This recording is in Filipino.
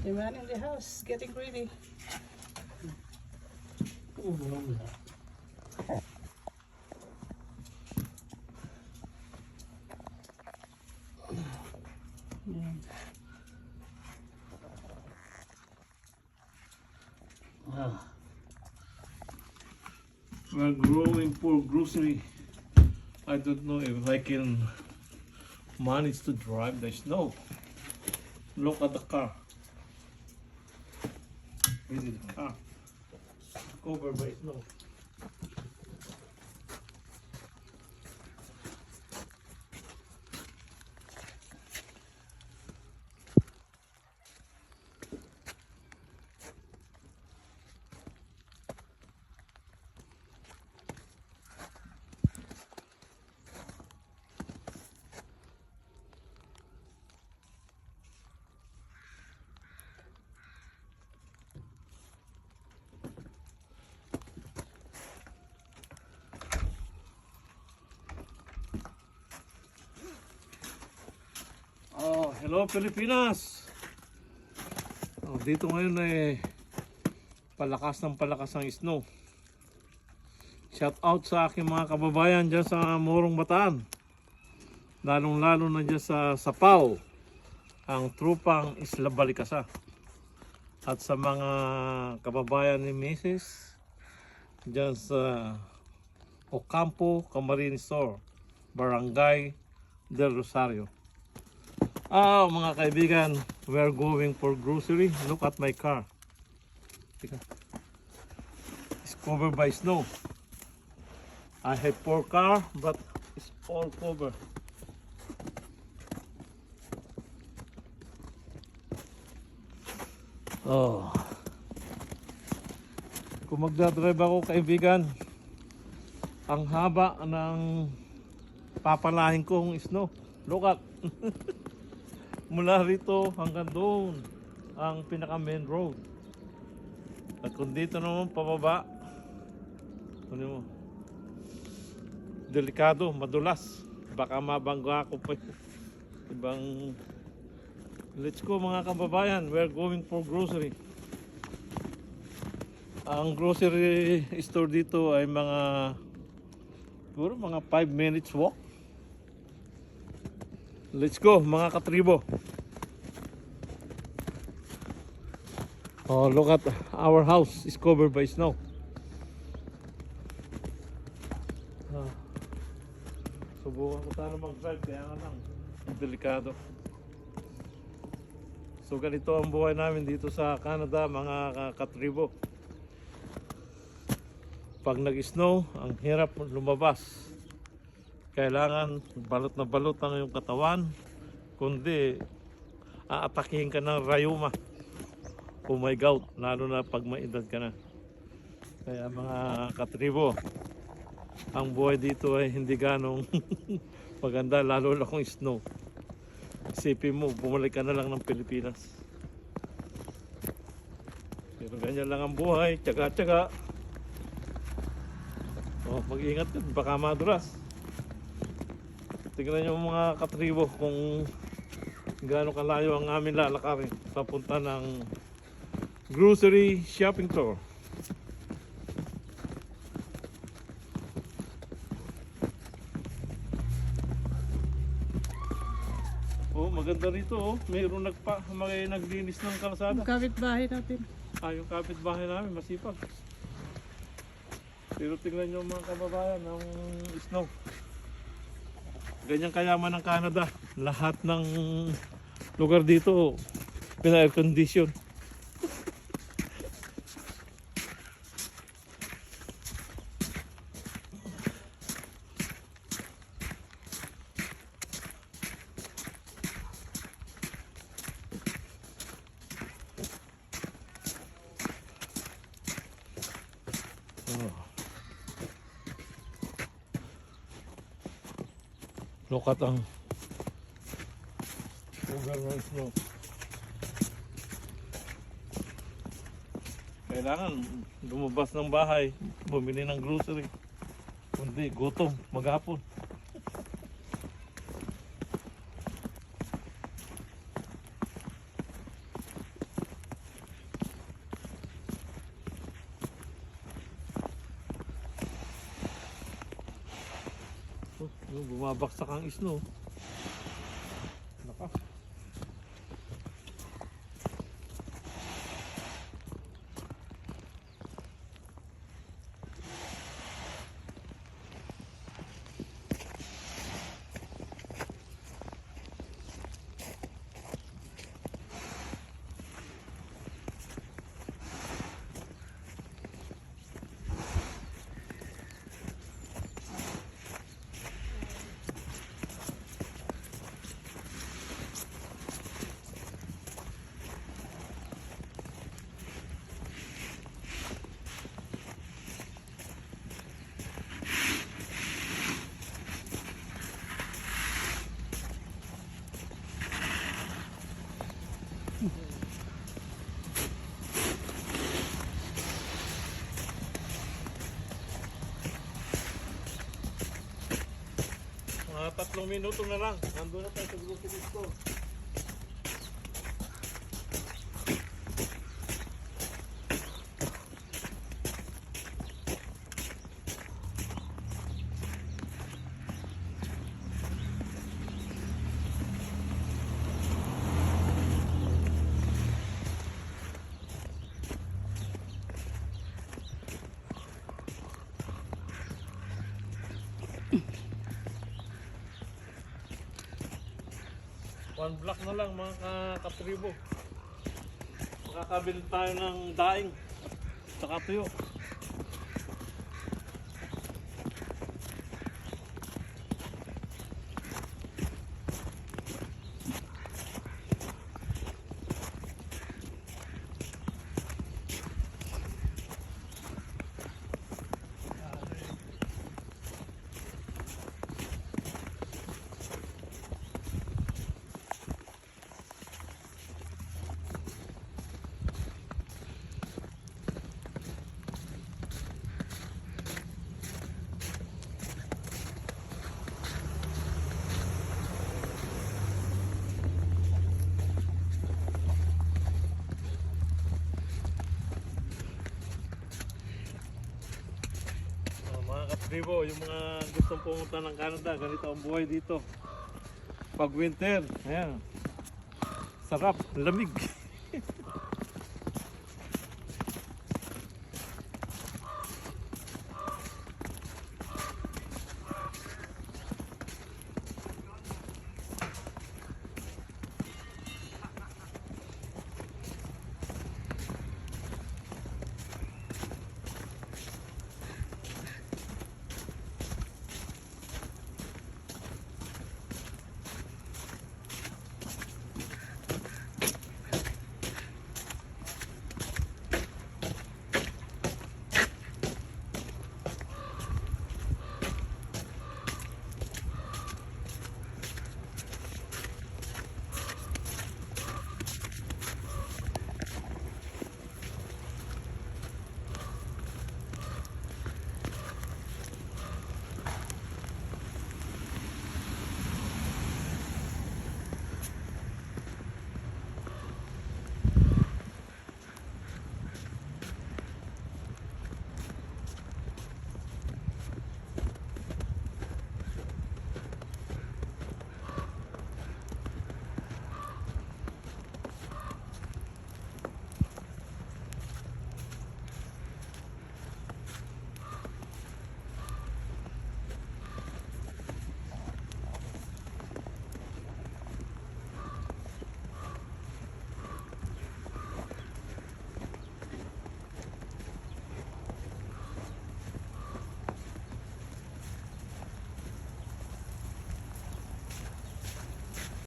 The man in the house getting ready. Yeah. We're growing for grocery. I don't know if I can manage to drive the snow. Look at the car. This is the car. Covered by snow. Oh, hello Pilipinas! Oh, dito ngayon palakas ang snow. Shout out sa aking mga kababayan dyan sa Morong Bataan. Lalong-lalo na dyan sa Sapao, ang trupang Isla Balikasa. At sa mga kababayan ni Mrs. dyan sa Ocampo, Camarines Sur, Barangay del Rosario. Mga kaibigan, we are going for grocery. Look at my car. It's covered by snow. I have 4 cars, but it's all covered. Oh. Kung magdadrive ako, kaibigan, ang haba ng papalahin kong snow. Look at. Mula rito hanggang doon ang pinaka main road. At kung dito naman pababa, ano mo, delikado, madulas, baka mabangga ako pa ibang. Let's go mga kababayan, we're going for grocery. Ang grocery store dito ay siguro mga 5 minutes walk. Let's go mga katribo. Oh, look at our house is covered by snow. Subukan ko sana mag-drive, kaya nga lang delikado. So ganito ang buhay namin dito sa Canada mga katribo. Pag nag-snow, ang hirap lumabas. Kailangan balot na balot ang iyong katawan, kundi aatakihin ka ng rayuma o may gout, lalo na pag may edad ka na. Kaya mga katribo, ang buhay dito ay hindi ganong maganda, lalo na kung snow. Isipin mo, bumalik ka na lang ng Pilipinas. Pero ganyan lang ang buhay, tiyaga-tiyaga. Oh, mag-ingat ka, baka madulas. Tignan nyo mga katribo kung gaano kalayo ang aming lalakarin papunta ng grocery shopping tour. Oh, maganda rito oh. Mayroon naglinis ng kalsada. Yung kapitbahay natin. Yung kapitbahay namin masipag. Pero tingnan nyo mga kababayan ng snow. Ganyan kayaman ng Canada. Lahat ng lugar dito pina-air condition. Look at ang sugar ng snow. Kailangan lumabas ng bahay, bumili ng grocery. Kundi gutom, maghapon. Yung bumabaksak ang isno. Naka. Mga 3 minuto na lang. Nandun na tayo sa grocery store. One block na lang mga katribo. Makakabili tayo ng daing saka tuyo. Mga katribo, yung mga gustong pumunta ng Canada, ganito ang buhay dito. Pag winter, ayan. Sarap, lamig.